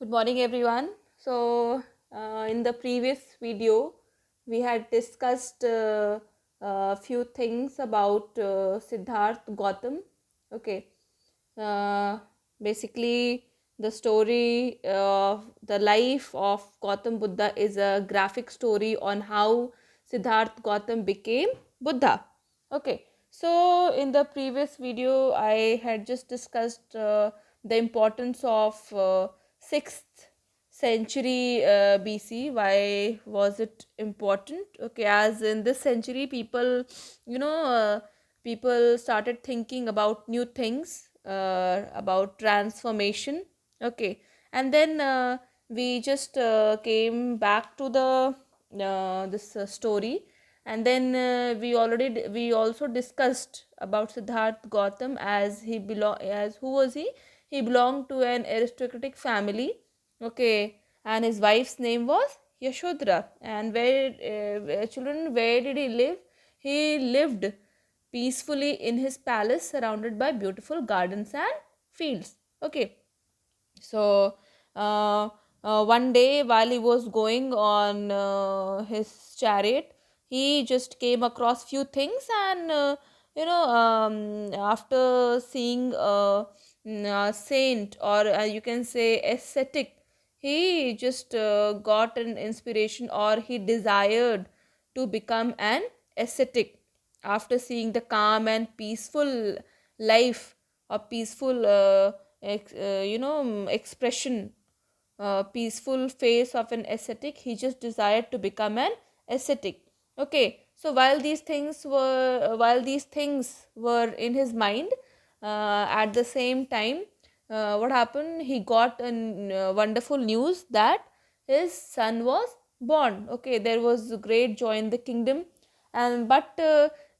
Good morning, everyone. In the previous video, we had discussed a few things about Siddharth Gautam. Okay, uh, basically, the story of the life of Gautam Buddha is a graphic story on how Siddharth Gautam became Buddha. Okay, so in the previous video, I had just discussed the importance of 6th century BC. Why was it important? Okay, as in this century, you know, uh, people started thinking about new things, about transformation. Okay, and then we just came back to the this story, and then we also discussed about Siddharth Gautam, as who was he? He belonged to an aristocratic family. Okay, and his wife's name was Yashodhara. And where did he live? He lived peacefully in his palace, surrounded by beautiful gardens and fields. Okay, so one day while he was going on his chariot, he just came across few things, and after seeing a saint, or you can say ascetic, he just got an inspiration, or he desired to become an ascetic after seeing the calm and peaceful life, a peaceful expression, peaceful face of an ascetic. He just desired to become an ascetic. Okay, so while these things were in his mind, at the same time, what happened? He got a wonderful news that his son was born. Okay, there was great joy in the kingdom, and but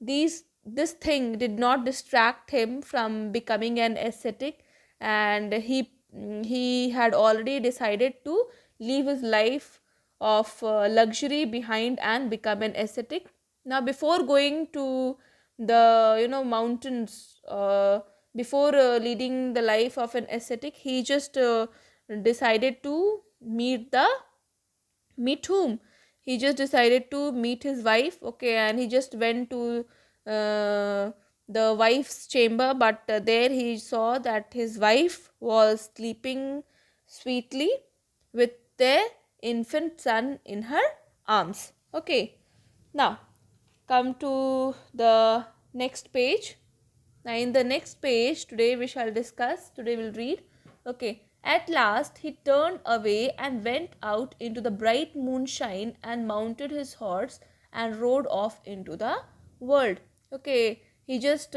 these this thing did not distract him from becoming an ascetic, and he had already decided to leave his life of luxury behind and become an ascetic. Now, before going to the mountains, before leading the life of an ascetic, he just decided to meet whom? He just decided to meet his wife. Okay, and he just went to uh, the wife's chamber, but there he saw that his wife was sleeping sweetly with their infant son in her arms. Okay, now come to the next page. Now, in the next page, today we'll read. Okay. At last, he turned away and went out into the bright moonshine and mounted his horse and rode off into the world. Okay. He just,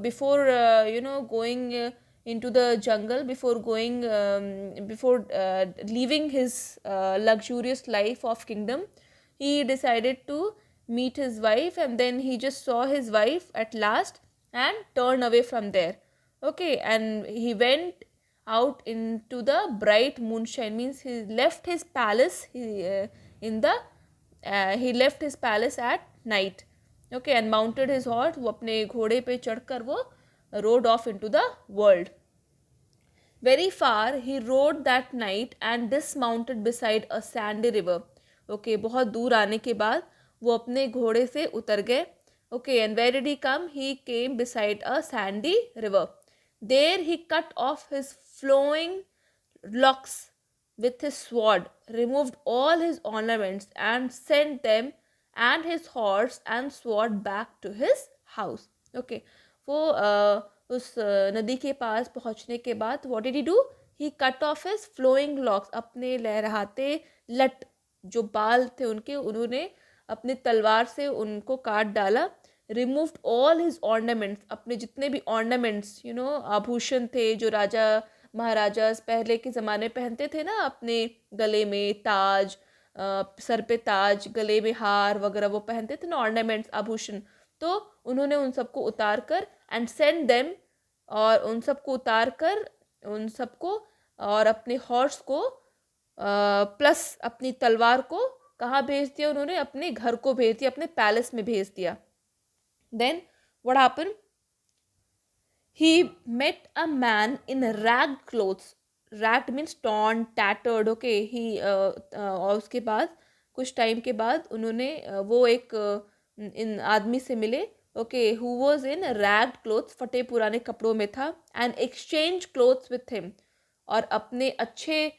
before, going into the jungle, before leaving his luxurious life of kingdom, he decided to meet his wife, and then he just saw his wife at last and turned away from there. Okay, and he went out into the bright moonshine, means he left his palace he left his palace at night. Okay, and mounted his horse, वो अपने घोड़े पे चढ़कर वो rode off into the world. Very far he rode that night and dismounted beside a sandy river. Okay, बहुत दूर आने के बाद वो अपने घोड़े से उतर गए. Okay, and where did he come? He came beside a sandy river. There he cut off his flowing locks with his sword, removed all his ornaments, and sent them and his horse and sword back to his house. Okay, वो उस नदी के पास पहुंचने के बाद what did he do? He cut off his flowing locks, अपने लहराते लट जो बाल थे उनके, उन्होंने अपनी तलवार से उनको काट डाला. रिमूव्ड ऑल हिज ऑर्नामेंट्स, अपने जितने भी ऑर्नामेंट्स आभूषण थे जो राजा महाराजा पहले के ज़माने पहनते थे ना, अपने गले में ताज, सर पे ताज, गले में हार वगैरह वो पहनते थे ना, ऑर्नामेंट्स, आभूषण. तो उन्होंने उन सबको उतार कर एंड सेंड देम, और उन सबको और अपने हॉर्स को प्लस अपनी तलवार को कहाँ भेज दिया उन्होंने? अपने घर को भेज दिया, अपने पैलेस में भेज दिया. Then what happened? He met a man in ragged clothes, ragged means torn tattered, okay. He और उसके बाद कुछ टाइम के बाद उन्होंने वो एक इन आदमी से मिले, okay, who was in ragged clothes, फटे पुराने कपड़ों में था, and exchange clothes with him, और अपने अच्छे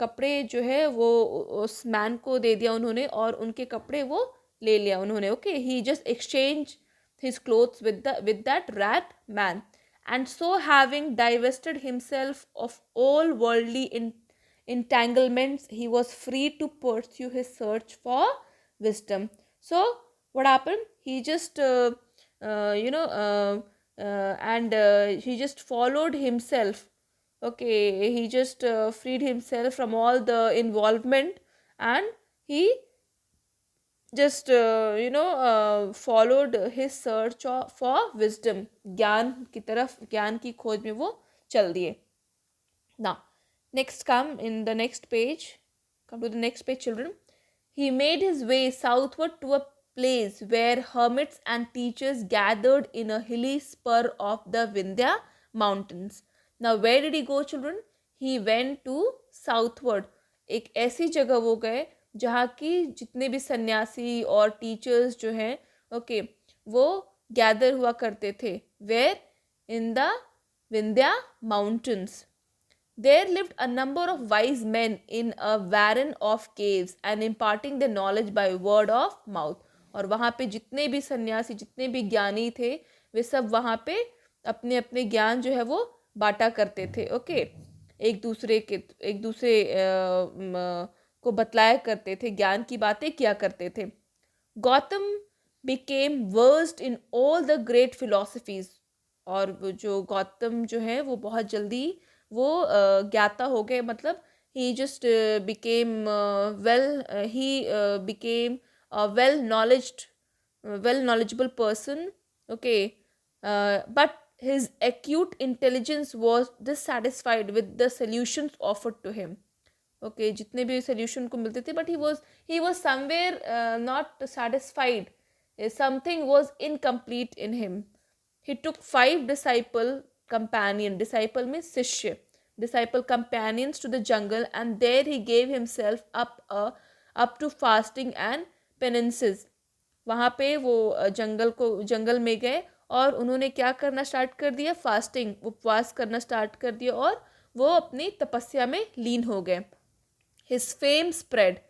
कपड़े जो है वो उस मैन को दे दिया उन्होंने, और उनके कपड़े वो ले लिया उन्होंने, okay. He just exchange his clothes with that rat man, and so having divested himself of all worldly entanglements, he was free to pursue his search for wisdom. So what happened, he just you know and he just followed himself, okay. He just freed himself from all the involvement, and he just followed his search for wisdom, ज्ञान की तरफ, ज्ञान की खोज में वो चल दिए. Now next, come in the next page, come to the next page children. He made his way southward to a place where hermits and teachers gathered in a hilly spur of the Vindhya mountains. Now where did he go children? He went to southward. एक ऐसी जगह वो गए जहाँ की जितने भी सन्यासी और टीचर्स जो हैं, ओके, वो गैदर हुआ करते थे. Where? In the Vindhya mountains. There lived a number of wise men in a warren of caves and imparting their knowledge by word of mouth. और वहाँ पे जितने भी सन्यासी, जितने भी ज्ञानी थे, वे सब वहाँ पे अपने अपने ज्ञान जो है वो बांटा करते थे, ओके. एक दूसरे को बतलाया करते थे, ज्ञान की बातें किया करते थे. Gautam became versed in all the great philosophies. और जो गौतम जो है वो बहुत जल्दी वो ज्ञाता हो गए, मतलब he just became he became a well knowledgeable person, okay. But his acute intelligence was dissatisfied with the solutions offered to him, okay. जितने भी solution को मिलते थे, but he was somewhere not satisfied. Something was incomplete in him. He took 5 disciple means शिष्य, disciple companions to the jungle, and there he gave himself up to fasting and penances. वहाँ पे वो जंगल में गए और उन्होंने क्या करना स्टार्ट कर दिया? फास्टिंग, उपवास करना स्टार्ट कर दिया, और वो अपनी तपस्या में लीन हो गए. His fame spread,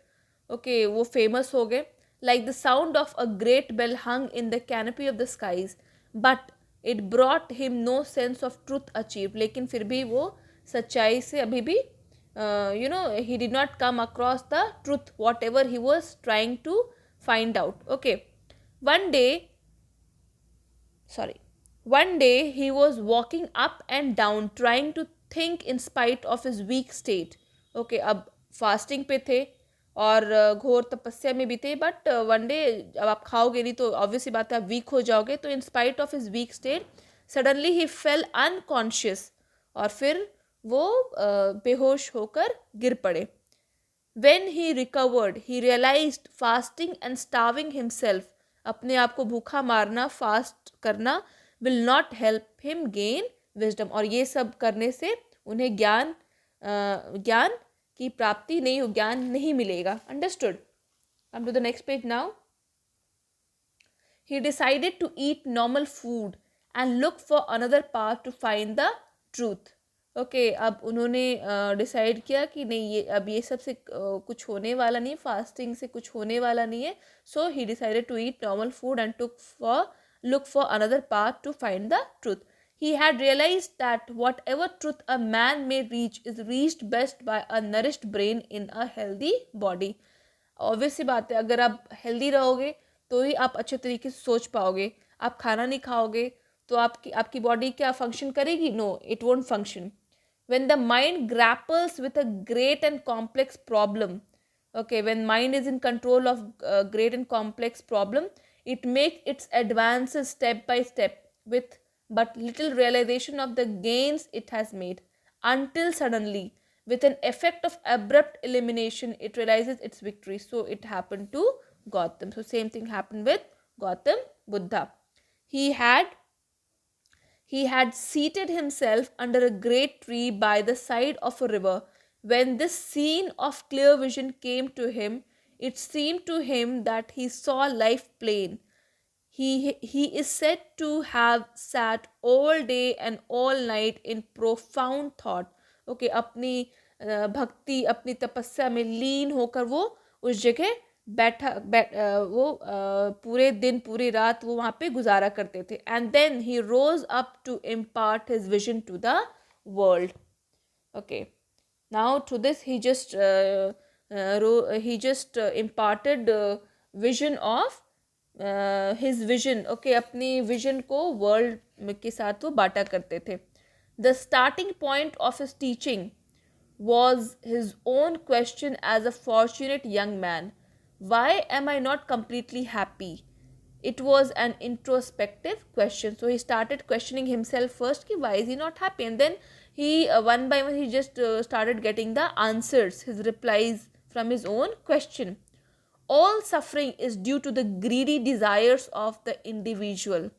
okay, वो फेमस हो गए. Like the sound of a great bell hung in the canopy of the skies, but it brought him no sense of truth achieved. लेकिन फिर भी वो सच्चाई से अभी भी he did not come across the truth, whatever he was trying to find out, okay. One day he was walking up and down trying to think in spite of his weak state, okay. अब fasting पे थे और घोर तपस्या में भी थे, but one day अब आप खाओगे नहीं तो ऑब्वियसली बात है आप वीक हो जाओगे. तो in spite of his weak state suddenly he fell unconscious, और फिर वो बेहोश होकर गिर पड़े. When he recovered, he realized fasting and starving himself, अपने आप को भूखा मारना, फास्ट करना, will not help him gain wisdom. और ये सब करने से उन्हें ज्ञान की प्राप्ति नहीं, ज्ञान नहीं मिलेगा. Understood? Come to the next page now. He decided to eat normal food and look for another path to find the truth. Okay, अब उन्होंने डिसाइड किया कि नहीं, ये अब ये सब से कुछ होने वाला नहीं, फास्टिंग से कुछ होने वाला नहीं है. So he decided to eat normal food and look for another path to find the truth. He had realized that whatever truth a man may reach is reached best by a nourished brain in a healthy body. Obvious सी बात है, अगर आप healthy रहोगे तो ही आप अच्छे तरीके से सोच पाओगे. आप खाना नहीं खाओगे तो आपकी बॉडी क्या फंक्शन करेगी? No, it won't function. When the mind grapples with a great and complex problem, okay, when mind is in control of great and complex problem, it makes its advances step by step with but little realization of the gains it has made, until suddenly, with an effect of abrupt elimination, it realizes its victory. So it happened to Gautam. So same thing happened with Gautam Buddha. He had seated himself under a great tree by the side of a river. When this scene of clear vision came to him, it seemed to him that he saw life plain. He is said to have sat all day and all night in profound thought. Okay, अपनी भक्ति अपनी तपस्या में लीन होकर वो उस जगह वो पूरे दिन पूरी रात वो वहाँ पे गुजारा करते थे. And then he rose up to impart his vision to the world. Okay, now to this he just imparted vision of his vision. Okay, अपनी vision को world के साथ वो बांटा करते थे. The starting point of his teaching was his own question as a fortunate young man. Why am I not completely happy? It was an introspective question. So he started questioning himself first, ki why is he not happy? And then he one by one he just started getting the answers, his replies from his own question. All suffering is due to the greedy desires of the individual.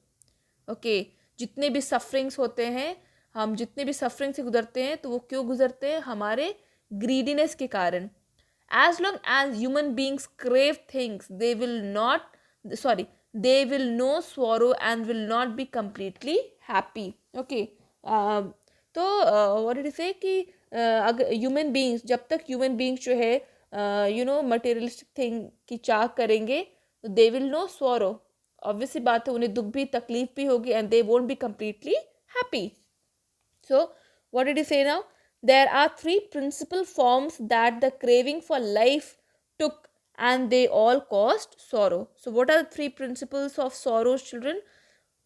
Okay, जितने भी sufferings होते हैं, हम जितने भी suffering से गुजरते हैं, तो वो क्यों गुजरते हैं? हमारे greediness के कारण. As long as human beings crave things, they will know sorrow and will not be completely happy. Okay, तो what did he say कि अगर human beings, जब तक human beings जो है materialistic thing की चाह करेंगे, तो they will know sorrow. Obviously बात है, उन्हें दुख भी तकलीफ भी होगी and they won't be completely happy. So what did he say now? There are three principal forms that the craving for life took, and they all caused sorrow. So what are the three principles of sorrow, children?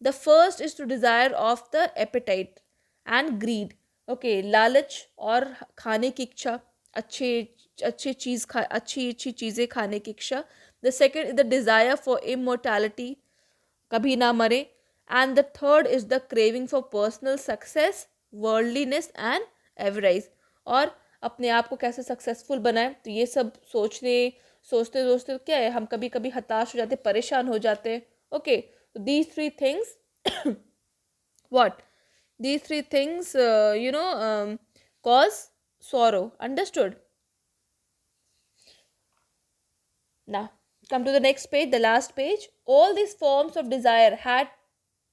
The first is to desire of the appetite and greed. Okay, लालच और खाने की इच्छा, अच्छी चीज़ें खाने की इच्छा. The second is the desire for immortality, कभी ना मरे. And the third is the craving for personal success, worldliness and avarice. और अपने आप को कैसे सक्सेसफुल बनाए, तो ये सब सोचते सोचते क्या है, हम कभी कभी हताश हो जाते, परेशान हो जाते हैं. Okay, these three things what these three things cause sorrow. Understood? Now come to the next page, the last page. All these forms of desire had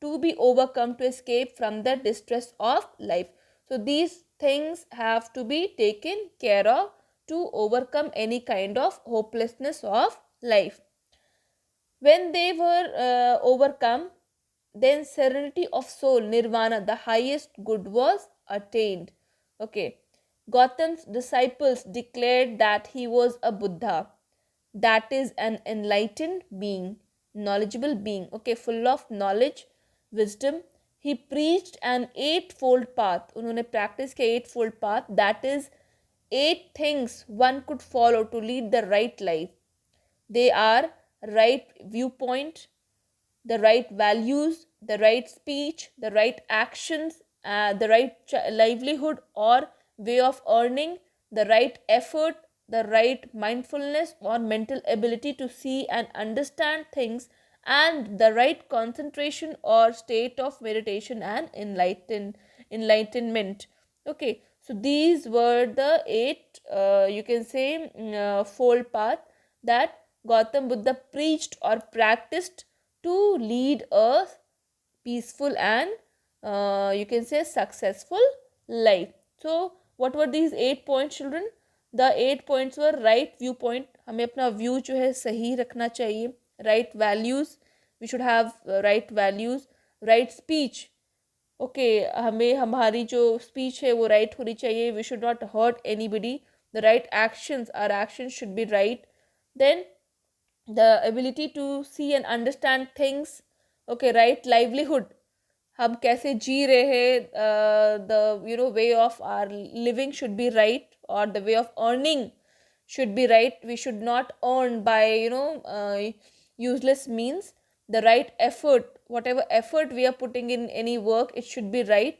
to be overcome to escape from the distress of life. So these things have to be taken care of to overcome any kind of hopelessness of life. When they were overcome, then serenity of soul, nirvana, the highest good, was attained. Okay, Gautam's disciples declared that he was a Buddha, that is an enlightened being, knowledgeable being, okay, full of knowledge, wisdom. He preached an eightfold path. उन्होंने practice किया eightfold path, that is 8 things one could follow to lead the right life. They are right viewpoint, the right values, the right speech, the right actions, the right livelihood or way of earning, the right effort, the right mindfulness or mental ability to see and understand things, and the right concentration or state of meditation and enlightenment. Okay, so these were the 8 you can say fold path that Gautam Buddha preached or practiced to lead a peaceful and you can say successful life. So what were these 8 points, children? The 8 points were right viewpoint, हमें अपना view जो है सही रखना चाहिए. Right values, we should have right values. Right speech, okay, हमें हमारी जो speech है वो right होनी चाहिए. We should not hurt anybody. The right actions, our actions should be right. Then the ability to see and understand things. Okay, right livelihood, हम कैसे जी रहे हैं, the way of our living should be right, or the way of earning should be right. We should not earn by useless means. The right effort, whatever effort we are putting in any work, it should be right.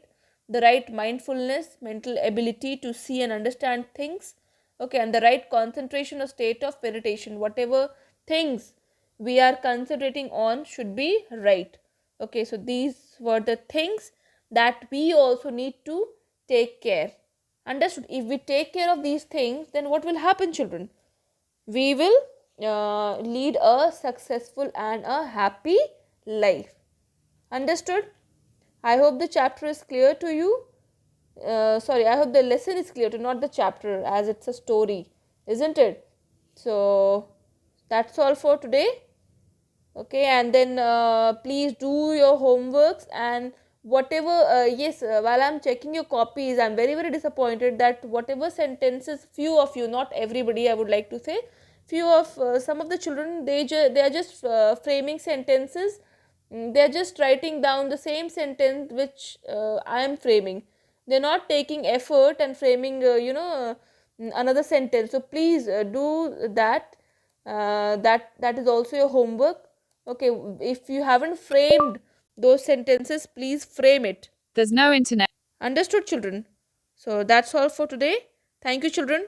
The right mindfulness, mental ability to see and understand things. Okay, and the right concentration or state of meditation, whatever things we are concentrating on should be right. Okay, so these were the things that we also need to take care. Understood? If we take care of these things, then what will happen, children? We will lead a successful and a happy life. Understood? I hope the chapter is clear to you. Sorry, I hope the lesson is clear to, not the chapter, as it's a story, isn't it? So that's all for today. Okay, and then please do your homeworks, and whatever yes, while I'm checking your copies, I'm very very disappointed that whatever sentences, few of you, not everybody, I would like to say, few of some of the children, they are just framing sentences. They are just writing down the same sentence which I am framing. They're not taking effort and framing another sentence. So please do that. That is also your homework. Okay, if you haven't framed those sentences, please frame it. There's no internet. Understood, children? So that's all for today. Thank you, children.